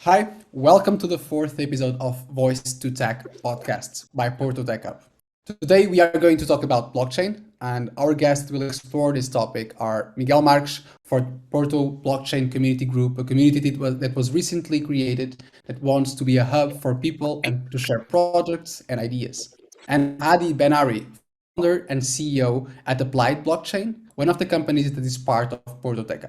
Hi, welcome to the fourth episode of Voice2Tech podcasts by Porto Tech. Today we are going to talk about blockchain, and our guests will explore this topic are Miguel Marques for Porto Blockchain Community Group, a community that was recently created that wants to be a hub for people and to share projects and ideas. And Adi Ben-Ari, founder and CEO at Applied Blockchain, one of the companies that is part of Porto Tech.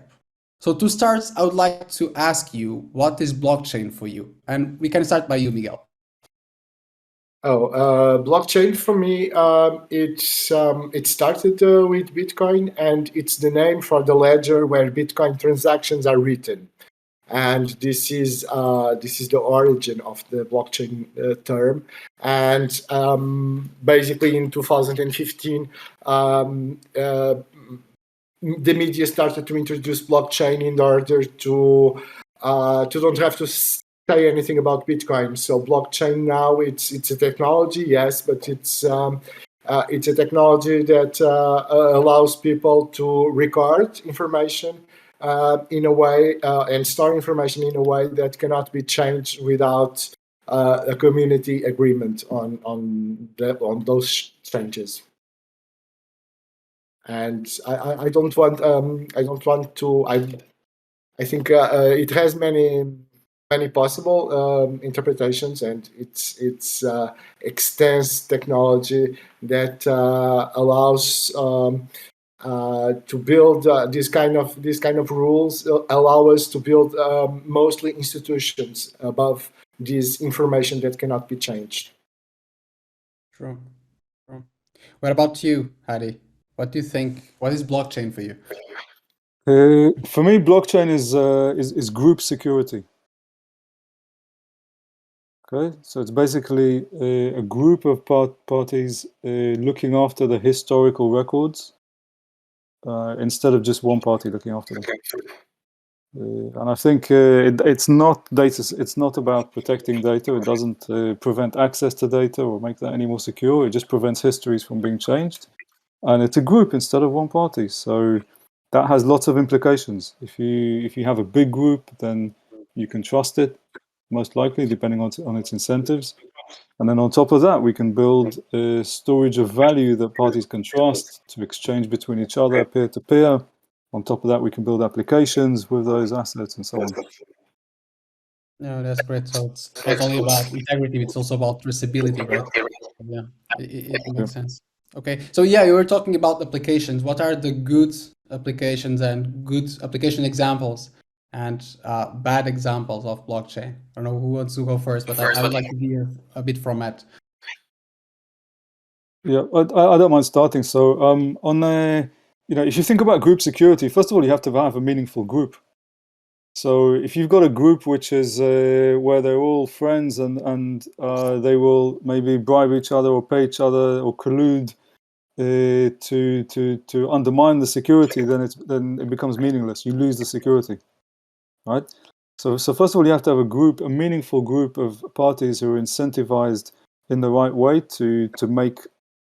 So to start, I would like to ask you, what is blockchain for you? And we can start by you, Miguel. Blockchain for me, it started with Bitcoin, and it's the name for the ledger where Bitcoin transactions are written, and this is the origin of the blockchain term. And basically, in 2015, the media started to introduce blockchain in order to don't have to say anything about Bitcoin. So blockchain now it's a technology, yes, but it's a technology that allows people to record information in a way and store information in a way that cannot be changed without a community agreement on those changes. And I don't want to. I think it has many possible interpretations, and it's extends technology that allows to build this kind of rules. Allow us to build mostly institutions above this information that cannot be changed. True. What about you, Hadi? What do you think? What is blockchain for you? For me, blockchain is group security. Okay, so it's basically a group of parties looking after the historical records instead of just one party looking after them. And I think it's not data. It's not about protecting data. It doesn't prevent access to data or make that any more secure. It just prevents histories from being changed. And it's a group instead of one party. So that has lots of implications. If you have a big group, then you can trust it, most likely, depending on its incentives. And then on top of that, we can build a storage of value that parties can trust to exchange between each other, peer-to-peer. On top of that, we can build applications with those assets and so on. No, that's great. So it's not only about integrity, it's also about traceability, right? Yeah, it makes sense. Okay, so yeah, you were talking about applications. What are the good applications and good application examples and bad examples of blockchain? I don't know who wants to go first, but I would like to hear a bit from Matt. Yeah, I don't mind starting. So if you think about group security, first of all, you have to have a meaningful group. So if you've got a group which is where they're all friends and they will maybe bribe each other or pay each other or collude to undermine the security, then it becomes meaningless. You lose the security, right? So first of all, you have to have a meaningful group of parties who are incentivized in the right way to make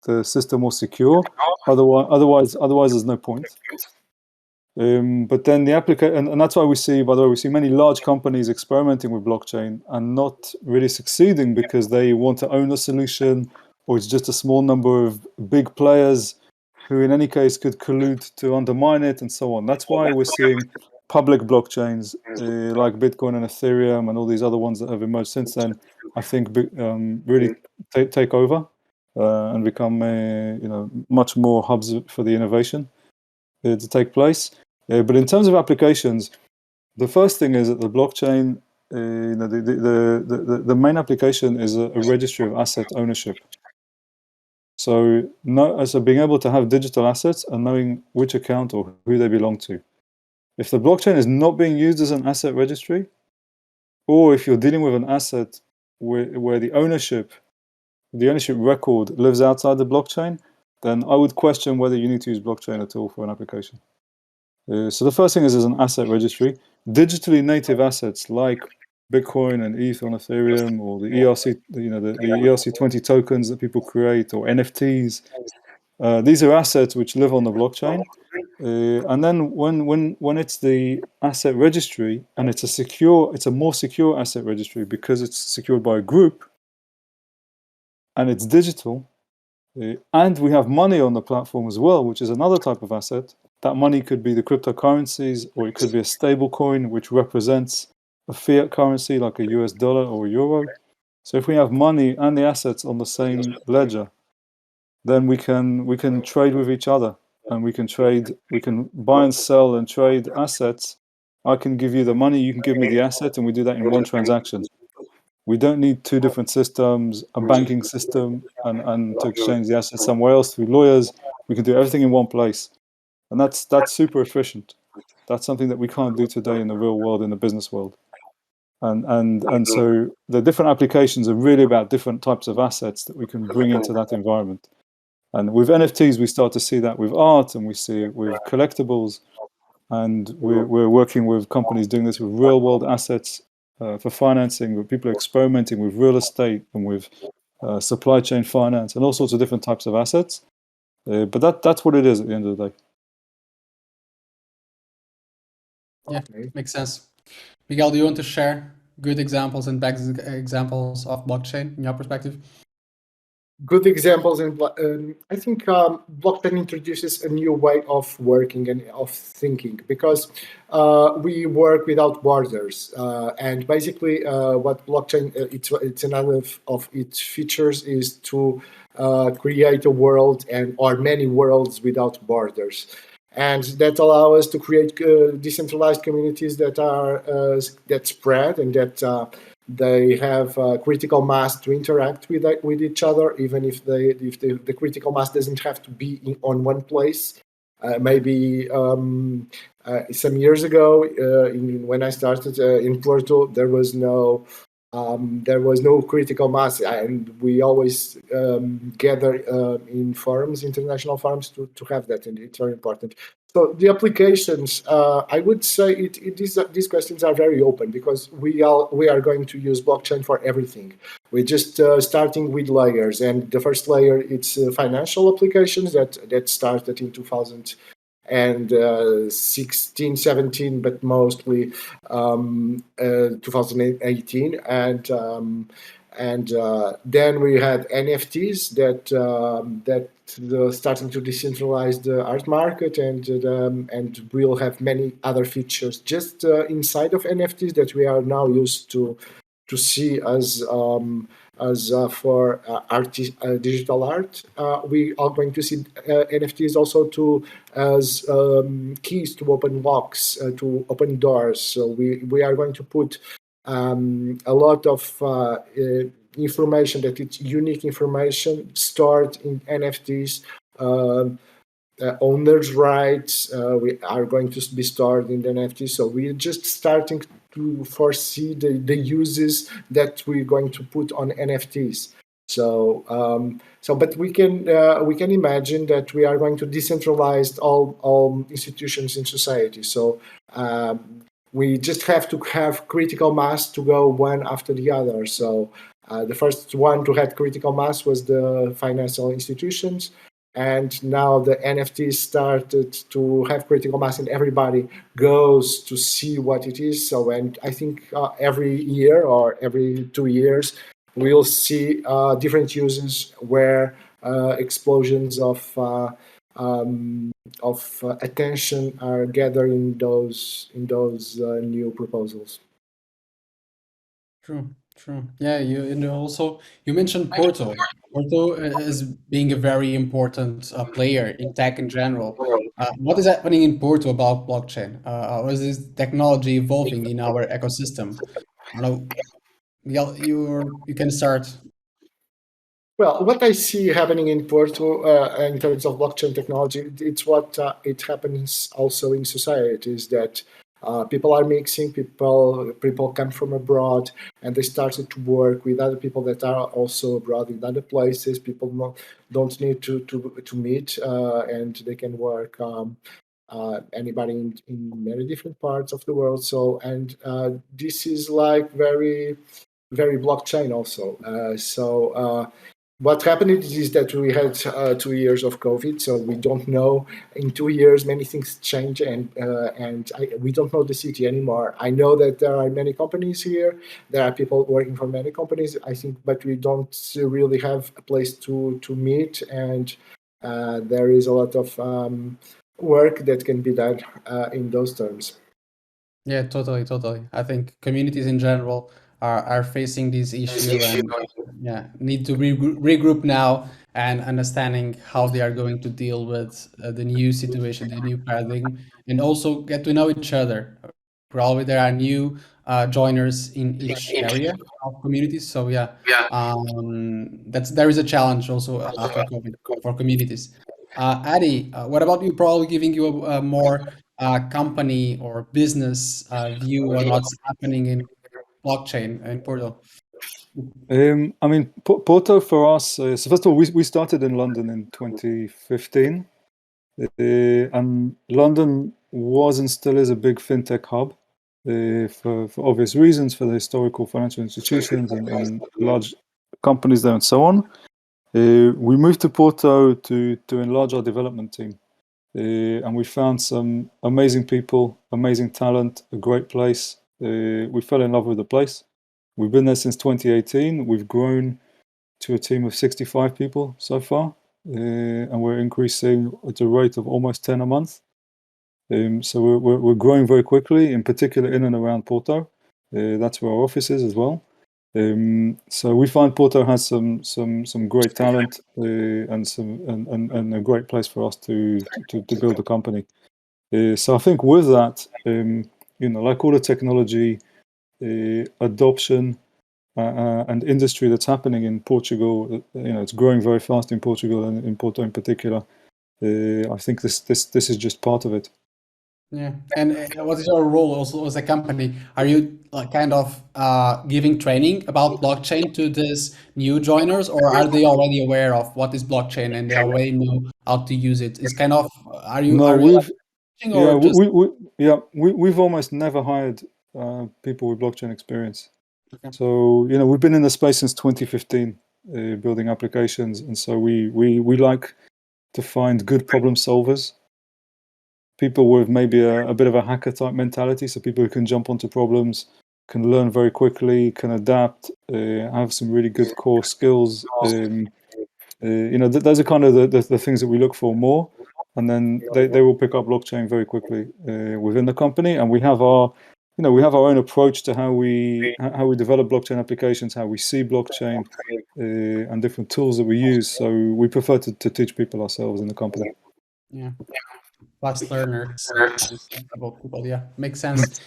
the system more secure. Otherwise, there's no point. But then the application, and that's why we see many large companies experimenting with blockchain and not really succeeding because they want to own a solution, or it's just a small number of big players who in any case could collude to undermine it and so on. That's why we're seeing public blockchains like Bitcoin and Ethereum and all these other ones that have emerged since then, I think really take over and become much more hubs for the innovation to take place. But in terms of applications, the first thing is that the blockchain, the main application is a registry of asset ownership. So being able to have digital assets and knowing which account or who they belong to. If the blockchain is not being used as an asset registry, or if you're dealing with an asset where the ownership record lives outside the blockchain, then I would question whether you need to use blockchain at all for an application. So the first thing is an asset registry. Digitally native assets like Bitcoin and ETH on Ethereum, or the ERC, the ERC20 tokens that people create, or NFTs. These are assets which live on the blockchain, And then when it's the asset registry and it's a more secure asset registry because it's secured by a group and it's digital, and we have money on the platform as well, which is another type of asset. That money could be the cryptocurrencies, or it could be a stable coin which represents a fiat currency like a US dollar or a euro. So if we have money and the assets on the same ledger, then we can trade with each other, and we can buy and sell and trade assets. I can give you the money, you can give me the asset, and we do that in one transaction. We don't need two different systems, a banking system, and to exchange the assets somewhere else through lawyers. We can do everything in one place, and that's super efficient. That's something that we can't do today in the real world, in the business world. And so the different applications are really about different types of assets that we can bring into that environment. And with NFTs, we start to see that with art, and we see it with collectibles, and we're working with companies doing this with real world assets for financing, with people experimenting with real estate and with supply chain finance and all sorts of different types of assets. But that's what it is at the end of the day. Yeah, makes sense. Miguel, do you want to share good examples and bad examples of blockchain in your perspective? Good examples, and I think blockchain introduces a new way of working and of thinking, because we work without borders, and basically what blockchain it's another of its features is to create a world or many worlds without borders, and that allow us to create decentralized communities that are that spread and that they have critical mass to interact with each other, even if the critical mass doesn't have to be on one place. Maybe some years ago, when I started in Porto, there was no critical mass, and we always gather in forums, international forums, to have that, and it's very important. So the applications, I would say these questions are very open, because we are going to use blockchain for everything. We're just starting with layers, and the first layer, it's financial applications that started in 2016, 17, but mostly 2018, and then we had NFTs that starting to decentralize the art market, and we'll have many other features just inside of NFTs that we are now used to see as for digital art. We are going to see NFTs also as keys to open locks, to open doors. So we are going to put a lot of information that it's unique information stored in NFTs. Owners' rights we are going to be stored in the NFT. So we're just starting to foresee the uses that we're going to put on NFTs. So but we can imagine that we are going to decentralize all institutions in society. So we just have to have critical mass to go one after the other. So the first one to have critical mass was the financial institutions. And now the NFTs started to have critical mass, and everybody goes to see what it is. So, and I think every year or every 2 years, we'll see different uses where explosions of attention are gathered in those new proposals. True. Yeah, you mentioned Porto. Porto is being a very important player in tech in general. What is happening in Porto about blockchain? How is this technology evolving in our ecosystem? I don't know, Miguel, you can start. Well, what I see happening in Porto in terms of blockchain technology, it's what it happens also in society, is that people are mixing, people come from abroad, and they started to work with other people that are also abroad in other places. People don't need to meet, and they can work anybody in many different parts of the world. So, and this is like very, very blockchain also. what happened is that we had 2 years of COVID, so we don't know. In 2 years, many things change, and we don't know the city anymore. I know that there are many companies here. There are people working for many companies, I think, but we don't really have a place to meet, and there is a lot of work that can be done in those terms. Yeah, totally, totally. I think communities in general are facing this issue and need to regroup now and understanding how they are going to deal with the new situation, the new paradigm, and also get to know each other. Probably there are new joiners in each area of communities. So yeah, there is a challenge also after COVID for communities. Adi, what about you? Probably giving you a more company or business view on what's happening in blockchain in Porto. I mean, Porto for us, so first of all, we started in London in 2015. And London was and still is a big fintech hub for obvious reasons, for the historical financial institutions and large companies there and so on. We moved to Porto to enlarge our development team. And we found some amazing people, amazing talent, a great place. We fell in love with the place. We've been there since 2018. We've grown to a team of 65 people so far, and we're increasing at a rate of almost 10 a month. So we're growing very quickly, in particular in and around Porto. That's where our office is as well. So we find Porto has some great talent and a great place for us to build a company. So I think with that, like all the technology adoption and industry that's happening in Portugal, it's growing very fast in Portugal and in Porto in particular. I think this is just part of it. Yeah, and what is your role also as a company? Are you kind of giving training about blockchain to these new joiners, or are they already aware of what is blockchain and they already know how to use it? Is kind of No, are you like teaching yeah, or just we've almost never hired people with blockchain experience. okay. So we've been in the space since 2015, building applications, and so we like to find good problem solvers, people with maybe a bit of a hacker type mentality, so people who can jump onto problems, can learn very quickly, can adapt, have some really good core skills. Those are kind of the things that we look for more, and then they will pick up blockchain very quickly within the company. And we have our own approach to how we develop blockchain applications, how we see blockchain, and different tools that we use. So we prefer to teach people ourselves in the company. Yeah, fast learners and about people. Yeah, makes sense.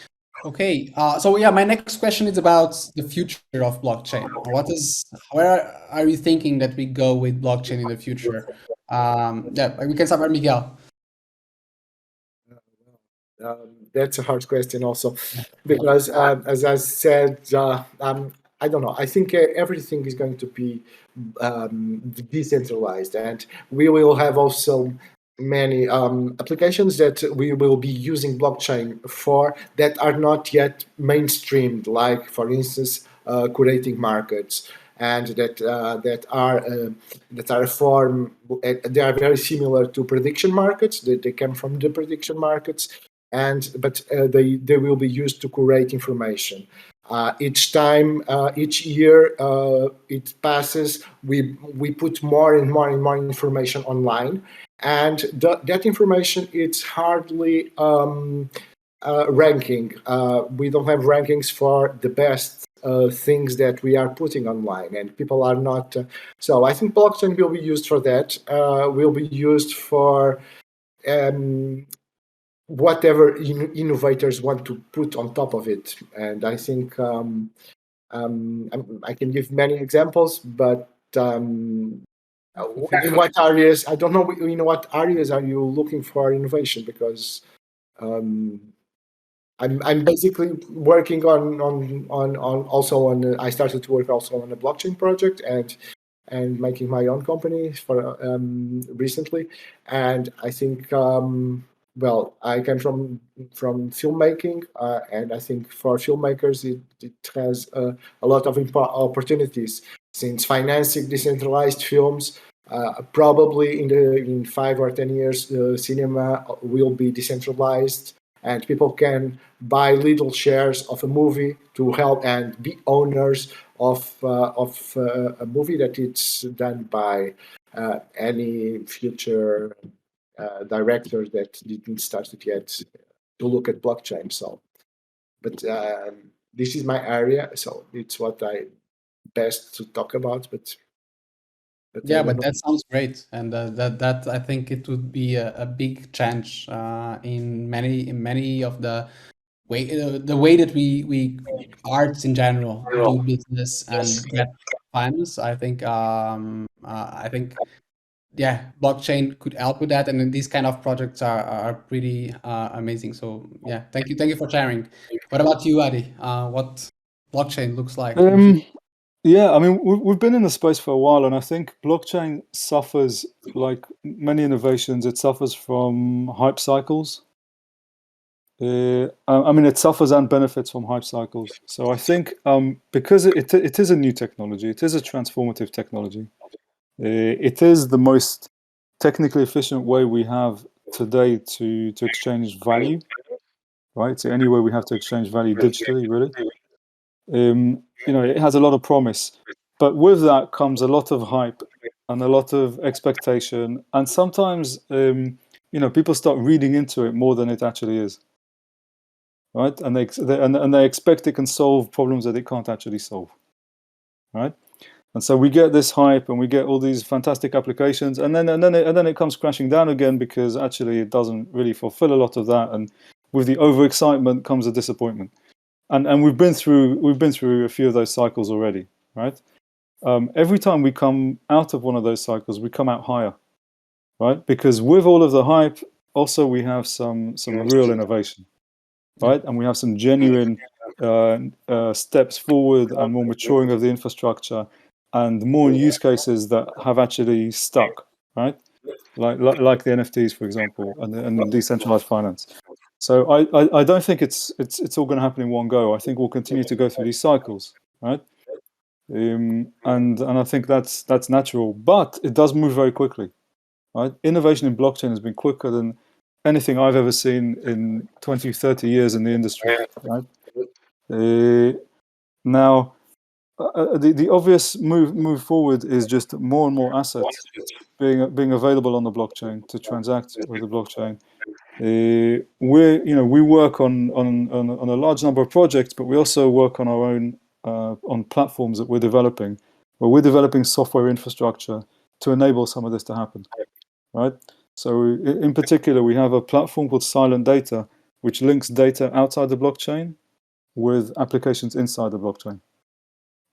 Okay, so yeah, my next question is about the future of blockchain. Where are you thinking that we go with blockchain in the future? Yeah, we can start with Miguel. That's a hard question also, because as I said, I don't know. I think everything is going to be decentralized, and we will have also many applications that we will be using blockchain for that are not yet mainstreamed, like, for instance, curating markets, and that are a form. They are very similar to prediction markets. They come from the prediction markets, but they will be used to curate information. Each year it passes, we put more and more and more information online, and that information, it's hardly ranking. We don't have rankings for the best things that we are putting online, and people are not. So I think blockchain will be used for that. Will be used for whatever innovators want to put on top of it. And I think I can give many examples, but in what areas, I don't know, what areas are you looking for innovation? Because I'm basically working I started to work also on a blockchain project and making my own company for recently. And I think I came from filmmaking, and I think for filmmakers it has a lot of opportunities. since financing decentralized films, probably in 5 or 10 years, cinema will be decentralized, and people can buy little shares of a movie to help and be owners of a movie that it's done by any future director that didn't start it yet to look at blockchain. So, but this is my area, so it's what I best to talk about. But Yeah, but that sounds great, and that I think it would be a big change in many of the way that we arts in general do business and get finance. I think yeah, blockchain could help with that, and then these kind of projects are pretty amazing. So yeah, thank you for sharing. What about you, Adi? What blockchain looks like in the future? Yeah, I mean, we've been in the space for a while, and I think blockchain suffers, like many innovations, it suffers from hype cycles. I mean, it suffers and benefits from hype cycles. So I think because it is a new technology, it is a transformative technology. It is the most technically efficient way we have today to exchange value, right? So any way we have to exchange value digitally, really. It has a lot of promise, but with that comes a lot of hype and a lot of expectation, and sometimes people start reading into it more than it actually is, right? And they expect it can solve problems that it can't actually solve, right? And so we get this hype and we get all these fantastic applications, and then it comes crashing down again because actually it doesn't really fulfill a lot of that, and with the overexcitement comes a disappointment. And we've been through a few of those cycles already, right? Every time we come out of one of those cycles, we come out higher, right? Because with all of the hype, also we have some real innovation, right? And we have some genuine steps forward and more maturing of the infrastructure and more use cases that have actually stuck, right? Like the NFTs, for example, and decentralized finance. So I don't think it's all going to happen in one go. I think we'll continue to go through these cycles, right? And I think that's natural, but it does move very quickly, right? Innovation in blockchain has been quicker than anything I've ever seen in 20, 30 years in the industry, right? Now, the obvious move forward is just more and more assets being available on the blockchain to transact with the blockchain. We work on a large number of projects, but we also work on our own on platforms that we're developing, where we're developing software infrastructure to enable some of this to happen, right? So in particular, we have a platform called Silent Data, which links data outside the blockchain with applications inside the blockchain.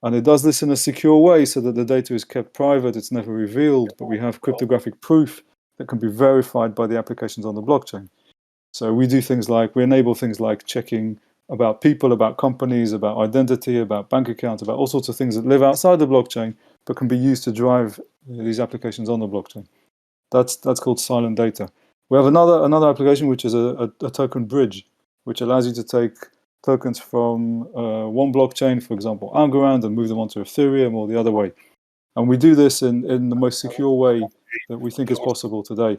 And it does this in a secure way so that the data is kept private, it's never revealed, but we have cryptographic proof that can be verified by the applications on the blockchain. So we enable things like checking about people, about companies, about identity, about bank accounts, about all sorts of things that live outside the blockchain, but can be used to drive these applications on the blockchain. That's called Silent Data. We have another application, which is a token bridge, which allows you to take tokens from one blockchain, for example, Algorand, and move them onto Ethereum or the other way. And we do this in the most secure way that we think is possible today.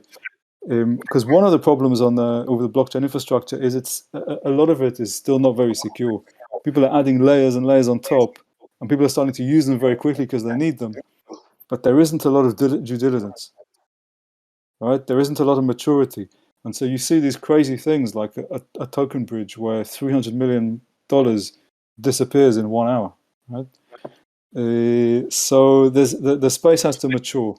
Because one of the problems over the blockchain infrastructure is a lot of it is still not very secure. People are adding layers and layers on top, and people are starting to use them very quickly because they need them. But there isn't a lot of due diligence, right? There isn't a lot of maturity. And so you see these crazy things like a token bridge where $300 million disappears in 1 hour, right? So the space has to mature.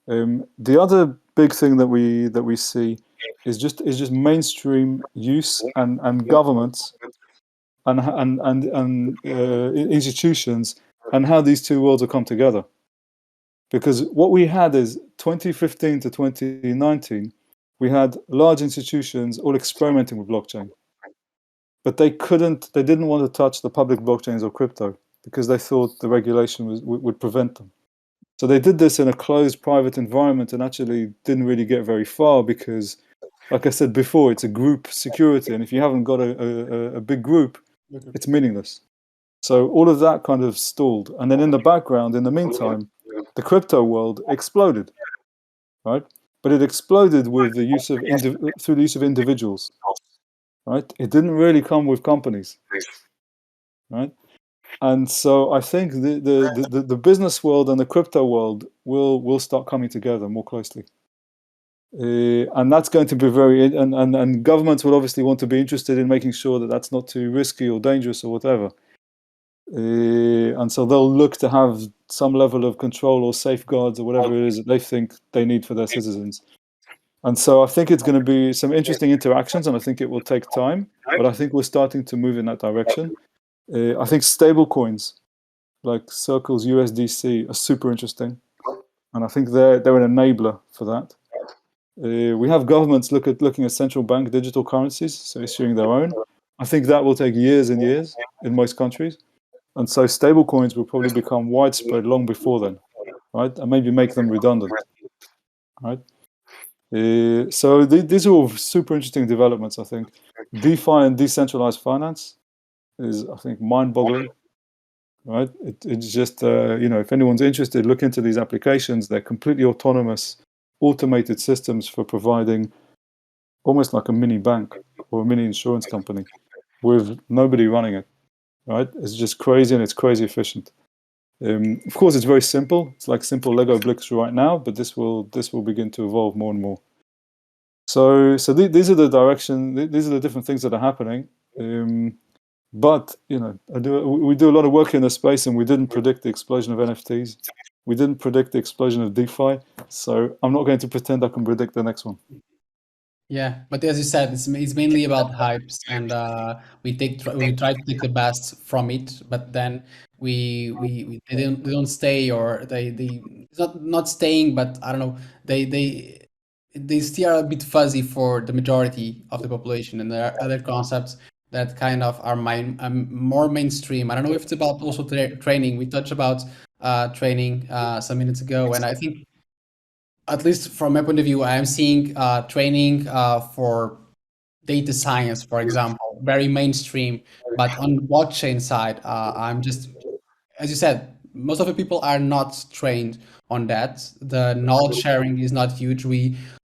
The other big thing that we see is just mainstream use and governments and institutions and how these two worlds have come together. Because what we had is 2015 to 2019, we had large institutions all experimenting with blockchain, but they didn't want to touch the public blockchains or crypto because they thought the regulation would prevent them. So they did this in a closed private environment and actually didn't really get very far because, like I said before, it's a group security. And if you haven't got a big group, it's meaningless, So all of that kind of stalled. And then in the background, in the meantime, the crypto world exploded, right? But it exploded with the use of through the use of individuals, right? It didn't really come with companies, right? And so I think the business world and the crypto world will start coming together more closely. And that's going to be and governments will obviously want to be interested in making sure that that's not too risky or dangerous or whatever. And so they'll look to have some level of control or safeguards or whatever it is that they think they need for their citizens. And so I think it's going to be some interesting interactions, and I think it will take time, but I think we're starting to move in that direction. I think stable coins like Circle's USDC are super interesting, and I think they're an enabler for that. We have governments looking at central bank digital currencies, so issuing their own. I think that will take years and years in most countries. And so stable coins will probably become widespread long before then, right? And maybe make them redundant, right? So these are all super interesting developments, I think. DeFi and decentralized finance is, I think, mind-boggling, right? It's just, if anyone's interested, look into these applications. They're completely autonomous, automated systems for providing almost like a mini bank or a mini insurance company with nobody running it, right? It's just crazy, and it's crazy efficient. Of course, it's very simple. It's like simple Lego bricks right now, but this will begin to evolve more and more. So these are the direction. These are the different things that are happening. But we do a lot of work in this space, and we didn't predict the explosion of NFTs. We didn't predict the explosion of DeFi. So I'm not going to pretend I can predict the next one. Yeah, but as you said, it's mainly about hypes, and we try to take the best from it, but then they don't stay, or it's not staying, but I don't know, they still are a bit fuzzy for the majority of the population, and there are other concepts that kind of are more mainstream. I don't know if it's about also training. We touched about training some minutes ago, and I think, at least from my point of view, I am seeing training for data science, for example, very mainstream. But on blockchain side, I'm just, as you said, most of the people are not trained on that. The knowledge sharing is not huge.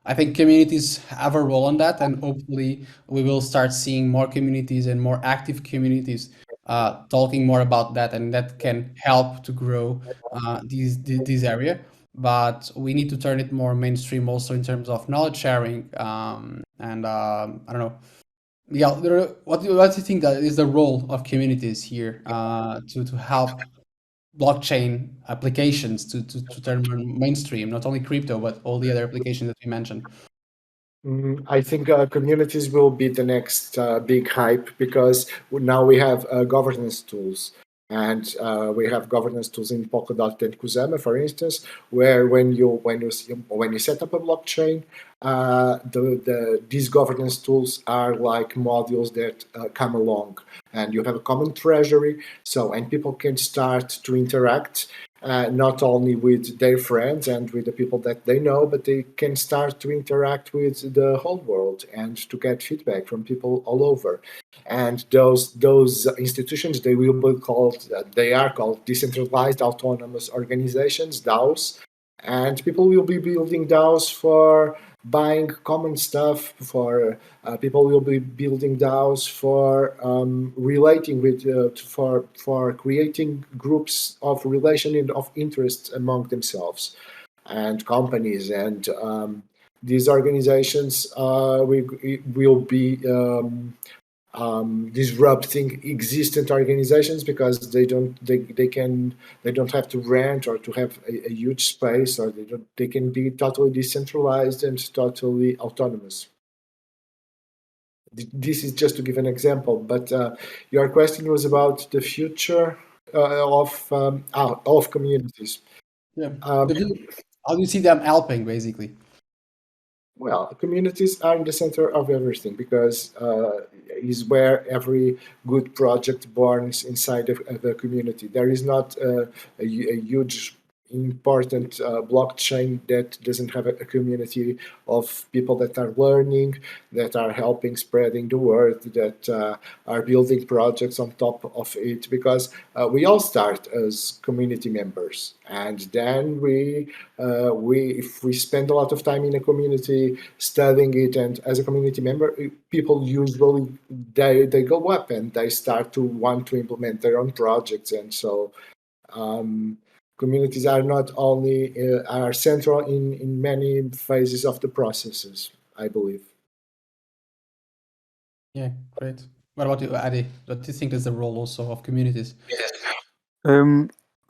I think communities have a role on that, and hopefully we will start seeing more communities and more active communities talking more about that, and that can help to grow this area. But we need to turn it more mainstream also in terms of knowledge sharing. And I don't know. Yeah, what do you think that is the role of communities here to help blockchain applications to turn mainstream, not only crypto, but all the other applications that we mentioned? I think communities will be the next big hype, because now we have governance tools. And we have governance tools in Polkadot and Kusama, for instance, where when you set up a blockchain, these governance tools are like modules that come along, and you have a common treasury. And people can start to interact. Not only with their friends and with the people that they know, but they can start to interact with the whole world and to get feedback from people all over. And those institutions, they are called decentralized autonomous organizations, DAOs. And people will be building DAOs for buying common stuff. For people will be building DAOs for relating with, for creating groups of relation and of interest among themselves and companies. And these organizations will be disrupting existing organizations, because they don't have to rent or to have a huge space, or they can be totally decentralized and totally autonomous. This is just to give an example, but your question was about the future of communities. Yeah. How do you see them helping, basically? Well, communities are in the center of everything, because is where every good project borns inside of the community. There is not a huge important blockchain that doesn't have a community of people that are learning, that are helping spreading the word, that are building projects on top of it, because we all start as community members, and then we if we spend a lot of time in a community studying it, and as a community member, people usually they go up and they start to want to implement their own projects. And so communities are not only are central in many phases of the processes, I believe. Yeah, great. What about you, Adi? What do you think is the role also of communities?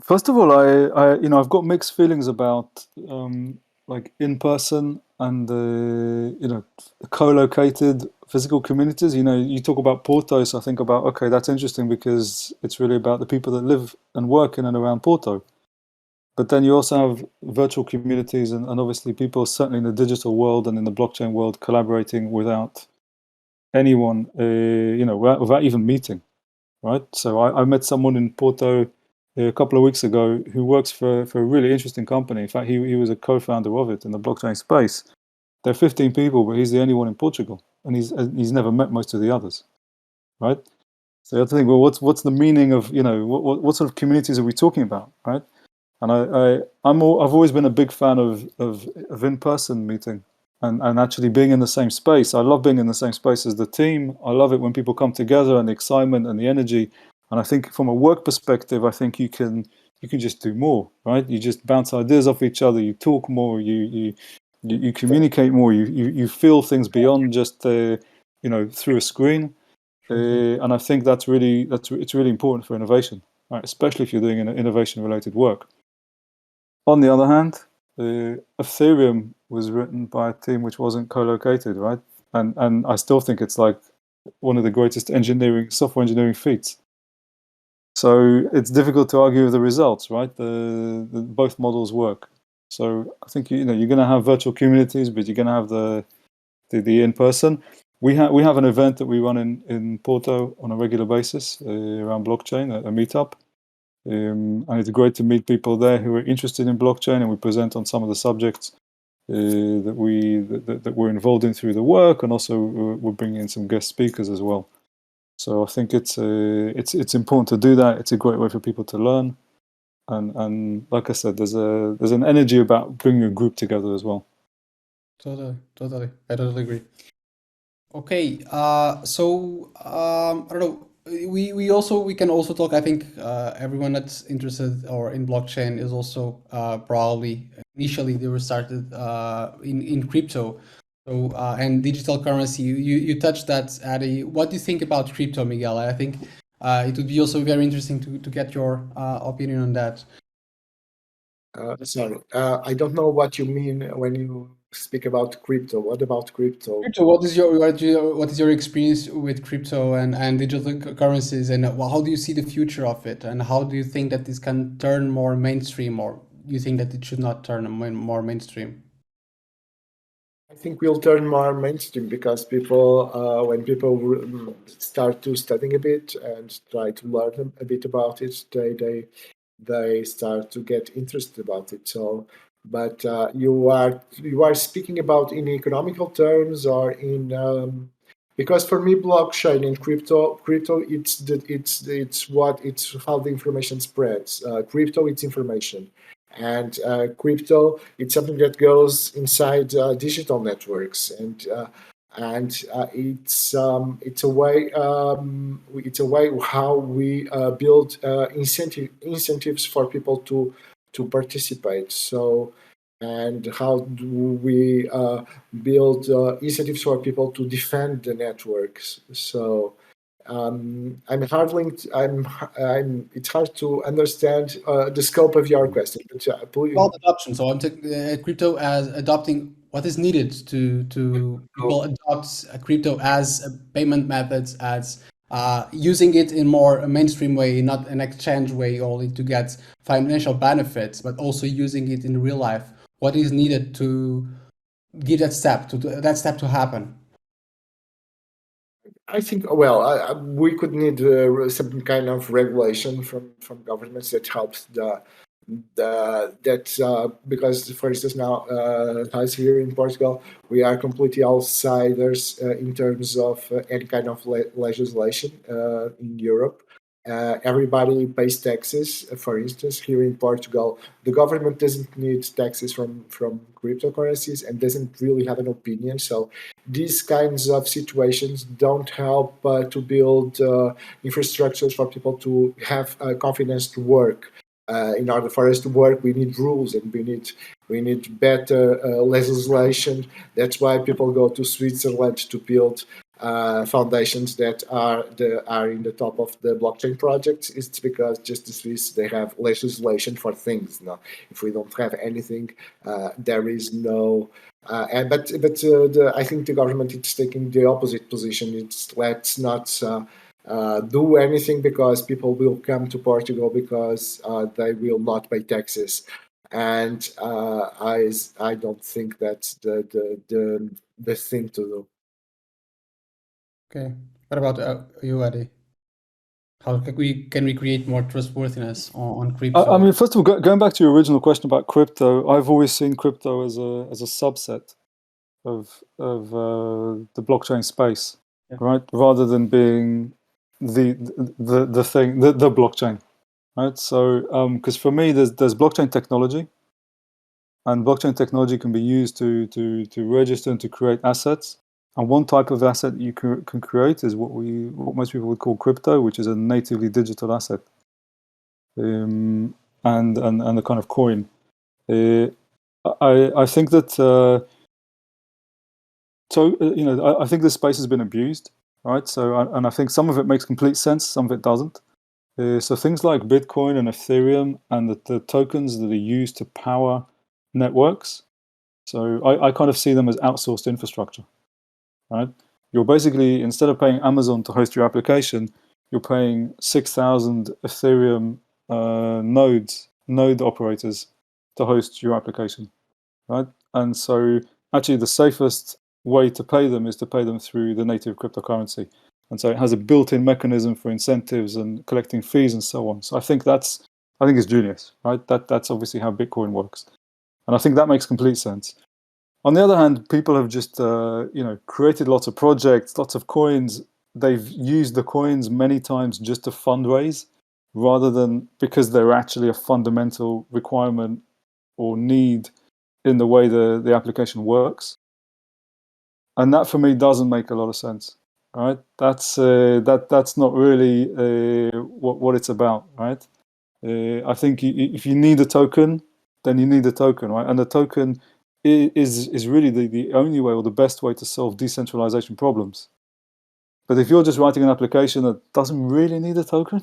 First of all, I've got mixed feelings about like in-person and co-located physical communities. You talk about Porto, so I think about, okay, that's interesting because it's really about the people that live and work in and around Porto. But then you also have virtual communities and obviously people certainly in the digital world and in the blockchain world collaborating without anyone, without even meeting, right? So I met someone in Porto a couple of weeks ago who works for a really interesting company. In fact, he was a co-founder of it in the blockchain space. There are 15 people, but he's the only one in Portugal, and he's never met most of the others, right? So you have to think, well, what's the meaning of, what sort of communities are we talking about, right? And I've always been a big fan of in-person meeting and actually being in the same space. I love being in the same space as the team. I love it when people come together and the excitement and the energy. And I think from a work perspective, I think you can just do more, right? You just bounce ideas off each other. You talk more. You communicate more. You feel things beyond just through a screen. And I think it's really important for innovation, right? Especially if you're doing innovation-related work. On the other hand, Ethereum was written by a team which wasn't co-located, right? And I still think it's like one of the greatest software engineering feats. So it's difficult to argue with the results, right? Both models work. So I think you're going to have virtual communities, but you're going to have the in-person. We have an event that we run in Porto on a regular basis around blockchain, a meetup. And it's great to meet people there who are interested in blockchain, and we present on some of the subjects that we're involved in through the work, and also we're bringing in some guest speakers as well. So I think it's important to do that. It's a great way for people to learn, and like I said, there's an energy about bringing a group together as well. Totally. I totally agree. Okay, so I don't know. We can also talk. I think everyone that's interested or in blockchain is also probably initially they were started in crypto, so and digital currency. You touched that, Adi. What do you think about crypto, Miguel? I think it would be also very interesting to get your opinion on that. Sorry, I don't know what you mean when you speak about crypto. What about crypto? Crypto, what is your experience with crypto and digital currencies, and how do you see the future of it, and how do you think that this can turn more mainstream, or do you think that it should not turn more mainstream? I think we'll turn more mainstream because people, when people start to studying a bit and try to learn a bit about it, they start to get interested about it. So, but you are speaking about in economical terms or in because for me blockchain and crypto it's how the information spreads. Crypto, it's information, and crypto, it's something that goes inside digital networks, and it's a way how we build incentives for people to participate. So, and how do we build incentives for people to defend the networks? So it's hard to understand the scope of your question. But, please. About adoption, so I'm taking crypto as adopting what is needed to people adopt crypto as a payment methods, as using it in more a mainstream way, not an exchange way only to get financial benefits, but also using it in real life. What is needed to give that step to happen? I think, we could need some kind of regulation from governments that helps because, for instance, now us here in Portugal, we are completely outsiders in terms of any kind of legislation in Europe. Everybody pays taxes. For instance, here in Portugal, the government doesn't need taxes from cryptocurrencies and doesn't really have an opinion. So these kinds of situations don't help to build infrastructures for people to have confidence to work. In order for us to work, we need rules and we need better legislation. That's why people go to Switzerland to build foundations that are in the top of the blockchain projects. It's because just the Swiss, they have legislation for things. No, if we don't have anything, there is no. I think the government is taking the opposite position. It's let's not do anything because people will come to Portugal because they will not pay taxes, and I don't think that's the thing to do. Okay. What about you, Adi? How can we create more trustworthiness on crypto? I mean, first of all, going back to your original question about crypto, I've always seen crypto as a subset of the blockchain space, right? Rather than being the thing, the blockchain, right? So, because for me, there's blockchain technology, and blockchain technology can be used to register and to create assets. And one type of asset you can create is what most people would call crypto, which is a natively digital asset, and a kind of coin. I think that I think this space has been abused, right? So and I think some of it makes complete sense, some of it doesn't. So things like Bitcoin and Ethereum and the tokens that are used to power networks. So I kind of see them as outsourced infrastructure. Right? You're basically, instead of paying Amazon to host your application, you're paying 6,000 Ethereum node operators to host your application, right? And so actually the safest way to pay them is to pay them through the native cryptocurrency. And so it has a built-in mechanism for incentives and collecting fees and so on. So I think it's genius, right? That's obviously how Bitcoin works. And I think that makes complete sense. On the other hand, people have just created lots of projects, lots of coins. They've used the coins many times just to fundraise, rather than because they're actually a fundamental requirement or need in the way the application works. And that for me doesn't make a lot of sense, right? That's not really what it's about, right? I think if you need a token, then you need a token, right? And the token is really the only way or the best way to solve decentralization problems. But if you're just writing an application that doesn't really need a token,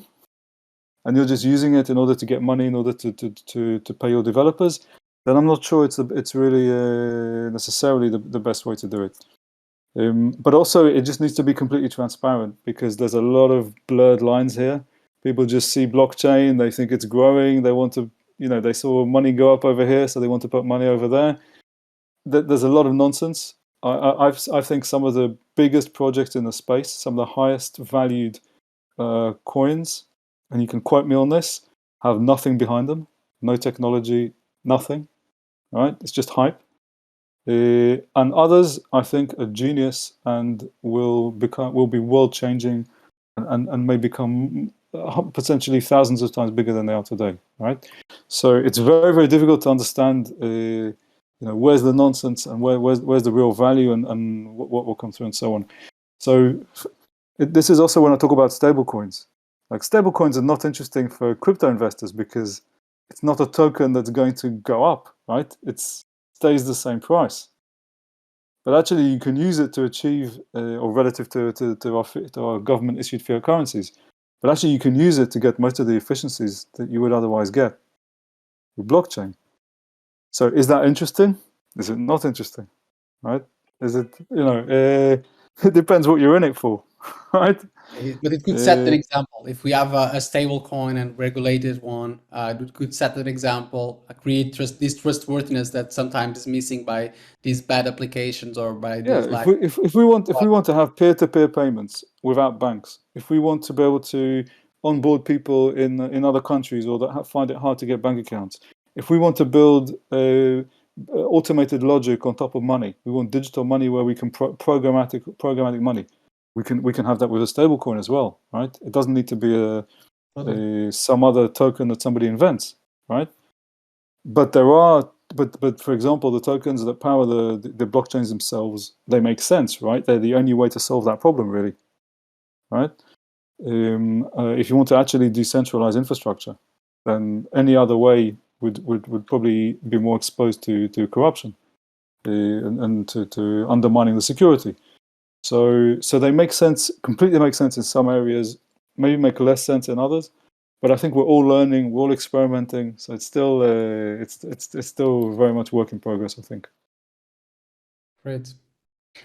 and you're just using it in order to get money, in order to pay your developers, then I'm not sure it's really necessarily the best way to do it. But also, it just needs to be completely transparent, because there's a lot of blurred lines here. People just see blockchain, they think it's growing, they want to, they saw money go up over here, so they want to put money over there. There's a lot of nonsense. I think some of the biggest projects in the space, some of the highest valued coins, and you can quote me on this, have nothing behind them, no technology, nothing. Right? It's just hype. And others, I think, are genius and will be world changing, and may become potentially thousands of times bigger than they are today. Right? So it's very, very difficult to understand. Where's the nonsense and where's the real value, and what will come through and so on. So this is also when I talk about stablecoins. Like, stablecoins are not interesting for crypto investors because it's not a token that's going to go up, right? It stays the same price. But actually, you can use it to achieve, or relative to our government issued fiat currencies. But actually, you can use it to get most of the efficiencies that you would otherwise get with blockchain. So is that interesting? Is it not interesting? Right? Is it, it depends what you're in it for, right? But it could set an example. If we have a stable coin and regulated one, it could set an example, create this trustworthiness that sometimes is missing by these bad applications or by these if we want to have peer-to-peer payments without banks, if we want to be able to onboard people in other countries or that find it hard to get bank accounts. If we want to build automated logic on top of money, we want digital money where we can programmatic money. We can have that with a stablecoin as well, right? It doesn't need to be some other token that somebody invents, right? But for example, the tokens that power the blockchains themselves, they make sense, right? They're the only way to solve that problem, really, right? If you want to actually decentralize infrastructure, then any other way would probably be more exposed to corruption and to undermining the security. So they make sense, completely make sense in some areas, maybe make less sense in others. But I think we're all learning, we're all experimenting. So it's still it's still very much work in progress, I think. Great.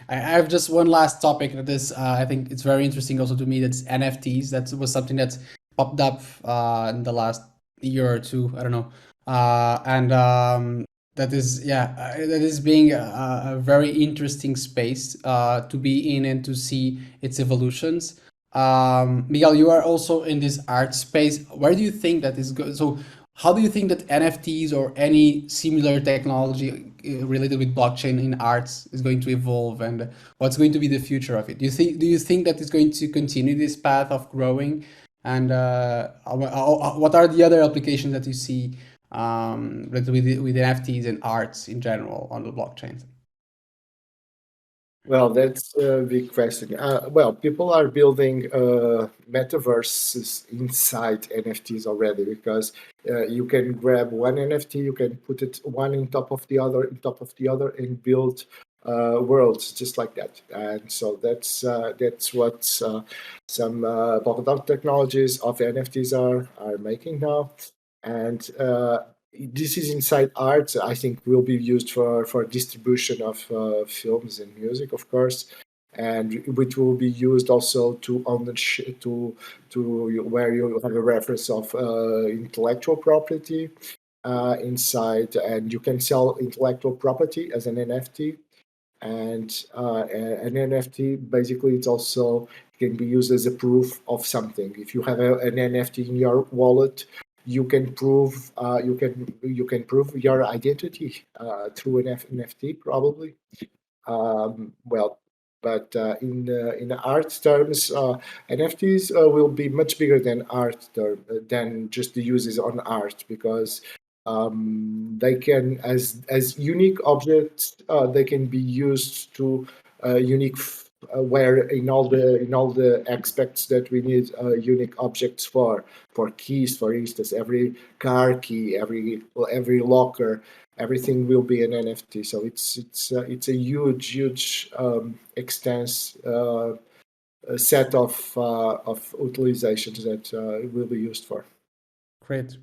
I have just one last topic that is, I think it's very interesting also to me. That's NFTs. That was something that popped up in the last year or two. I don't know, and that is that is being a very interesting space to be in and to see its evolutions. Miguel, you are also in this art space. Where do you think that is going? So, how do you think that NFTs or any similar technology related with blockchain in arts is going to evolve, and what's going to be the future of it? Do you think that it's going to continue this path of growing? And what are the other applications that you see related with NFTs and arts in general on the blockchain? Well, that's a big question. Well, people are building metaverses inside NFTs already, because you can grab one NFT, you can put it one on top of the other, and build worlds just like that. And so that's what some Polkadot technologies of NFTs are making now. And this is inside art. I think will be used for distribution of films and music, of course, and which will be used also to where you have a reference of intellectual property inside, and you can sell intellectual property as an NFT. And an NFT basically it's also can be used as a proof of something. If you have an NFT in your wallet, you can prove prove your identity through an NFT probably. But in art terms, NFTs will be much bigger than than just the uses on art, because they can as unique objects. They can be used to unique. Where in all the aspects that we need unique objects for keys, for instance, every car key, every locker, everything will be an NFT. So it's a huge extensive set of utilizations that will be used for. Great.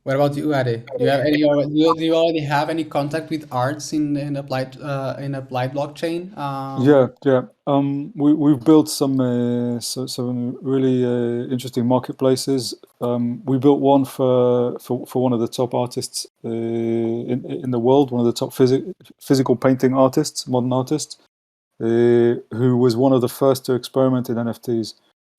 What about you, Adi? Do you have any? Do you already have any contact with arts in applied blockchain? Yeah. We've built some really interesting marketplaces. We built one for one of the top artists in the world, one of the top physical painting artists, modern artists, who was one of the first to experiment in NFTs.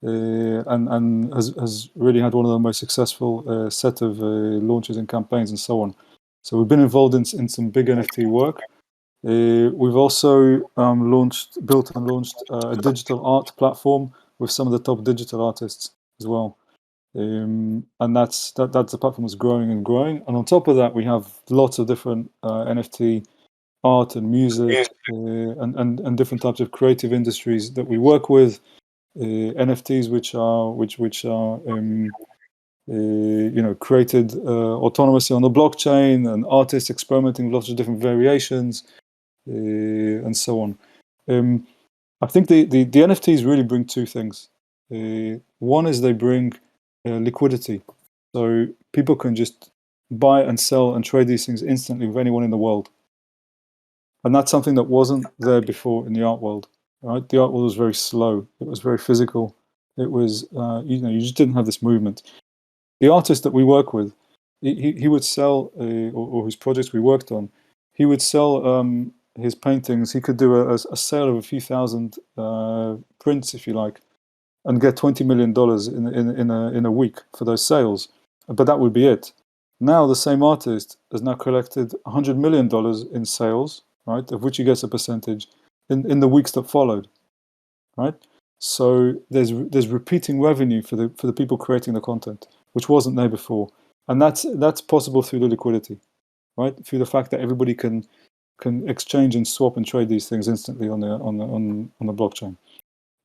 And has really had one of the most successful set of launches and campaigns and so on. So we've been involved in some big NFT work. We've also built and launched a digital art platform with some of the top digital artists as well. And that's the platform is growing and growing. And on top of that, we have lots of different NFT art and music and different types of creative industries that we work with. NFTs which are created autonomously on the blockchain, and artists experimenting with lots of different variations and so on. I think the NFTs really bring two things. One is they bring liquidity, so people can just buy and sell and trade these things instantly with anyone in the world, and that's something that wasn't there before in the art world. Right, the art world was very slow. It was very physical. It was, you just didn't have this movement. The artist that we work with, he would sell, or whose projects we worked on, he would sell his paintings. He could do a sale of a few thousand prints, if you like, and get $20 million in a week for those sales, but that would be it. Now the same artist has now collected $100 million in sales, right, of which he gets a percentage in the weeks that followed, right? So there's repeating revenue for the people creating the content, which wasn't there before, and that's possible through the liquidity, right? Through the fact that everybody can exchange and swap and trade these things instantly on the blockchain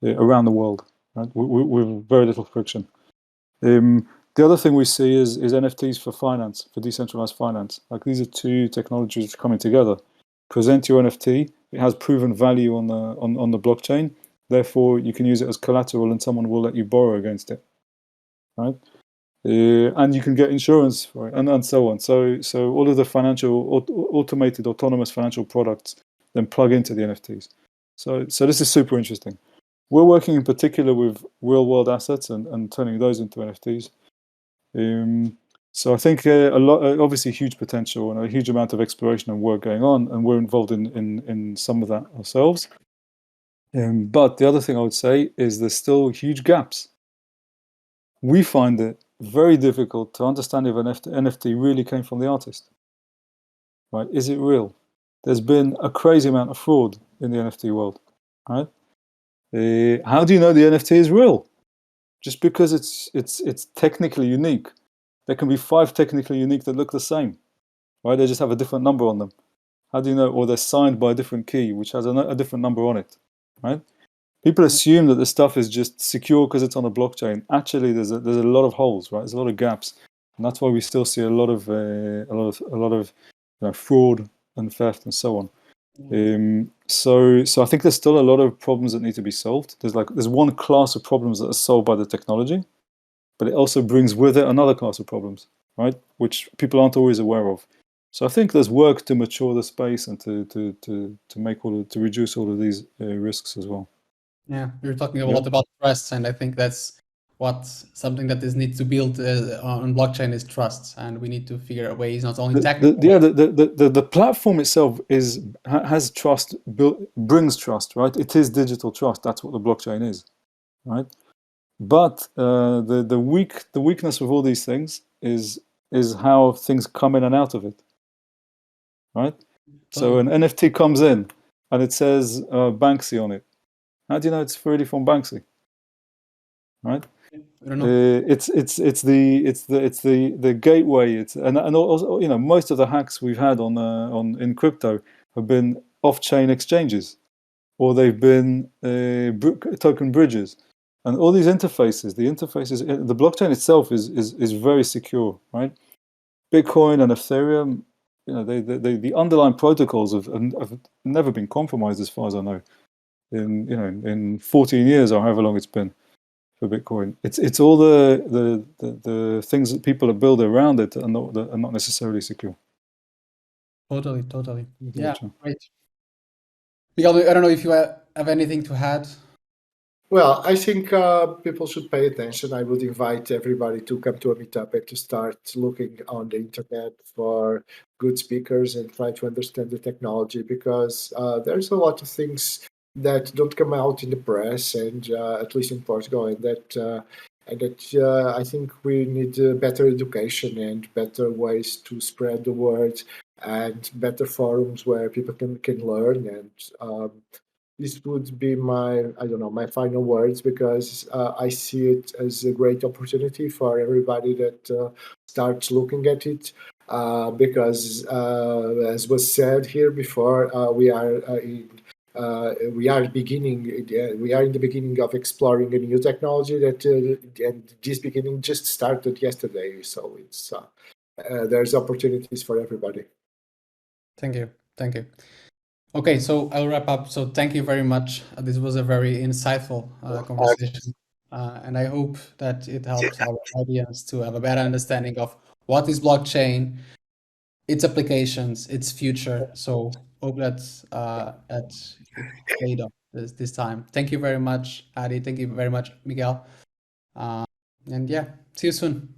around the world, right? With very little friction. The other thing we see is NFTs for finance, for decentralized finance. Like, these are two technologies coming together. Present your NFT; it has proven value on the blockchain. Therefore, you can use it as collateral, and someone will let you borrow against it, right? And you can get insurance for it, and so on. So all of the financial automated autonomous financial products then plug into the NFTs. So this is super interesting. We're working in particular with real world assets and turning those into NFTs. So I think a lot, obviously, huge potential and a huge amount of exploration and work going on, and we're involved in some of that ourselves. But the other thing I would say is there's still huge gaps. We find it very difficult to understand if an NFT really came from the artist. Right? Is it real? There's been a crazy amount of fraud in the NFT world. Right? How do you know the NFT is real? Just because it's technically unique. There can be 5 technically unique that look the same. Right? They just have a different number on them. How do you know? Or they're signed by a different key, which has a different number on it. Right? People assume that the stuff is just secure because it's on a blockchain. Actually, there's a lot of holes, right? There's a lot of gaps, and that's why we still see a lot of fraud and theft and so on. So I think there's still a lot of problems that need to be solved. There's one class of problems that are solved by the technology, but it also brings with it another class of problems, right? Which people aren't always aware of. So I think there's work to mature the space and to make to reduce all of these risks as well. Yeah, we were talking a lot about trust, and I think that's something that is needs to build on blockchain is trust, and we need to figure out ways not only technical. The platform itself has trust, brings trust, right? It is digital trust. That's what the blockchain is, right? But the weakness of all these things is how things come in and out of it, right? So an NFT comes in and it says Banksy on it. How do you know it's really from Banksy? Right? I don't know. It's the gateway. And also, most of the hacks we've had in crypto have been off-chain exchanges, or they've been token bridges, and all these interfaces. The blockchain itself is very secure, right? Bitcoin and Ethereum, the underlying protocols have never been compromised, as far as I know. In 14 years or however long it's been for Bitcoin, it's all the things that people have built around it are not necessarily secure. Totally. Yeah, great. Miguel, I don't know if you have anything to add. Well, I think people should pay attention. I would invite everybody to come to a meetup and to start looking on the internet for good speakers and try to understand the technology, because there's a lot of things that don't come out in the press, and at least in Portugal, and that I think we need better education and better ways to spread the word, and better forums where people can learn. And this would be my final words, because I see it as a great opportunity for everybody that starts looking at it. Because as was said here before, we are in the beginning of exploring a new technology and this beginning just started yesterday. So it's there's opportunities for everybody. Thank you. Okay, so I'll wrap up. So thank you very much. This was a very insightful conversation, and I hope that it helps our audience to have a better understanding of what is blockchain, its applications, its future. So hope that it paid off this time. Thank you very much, Adi. Thank you very much, Miguel. And yeah, see you soon.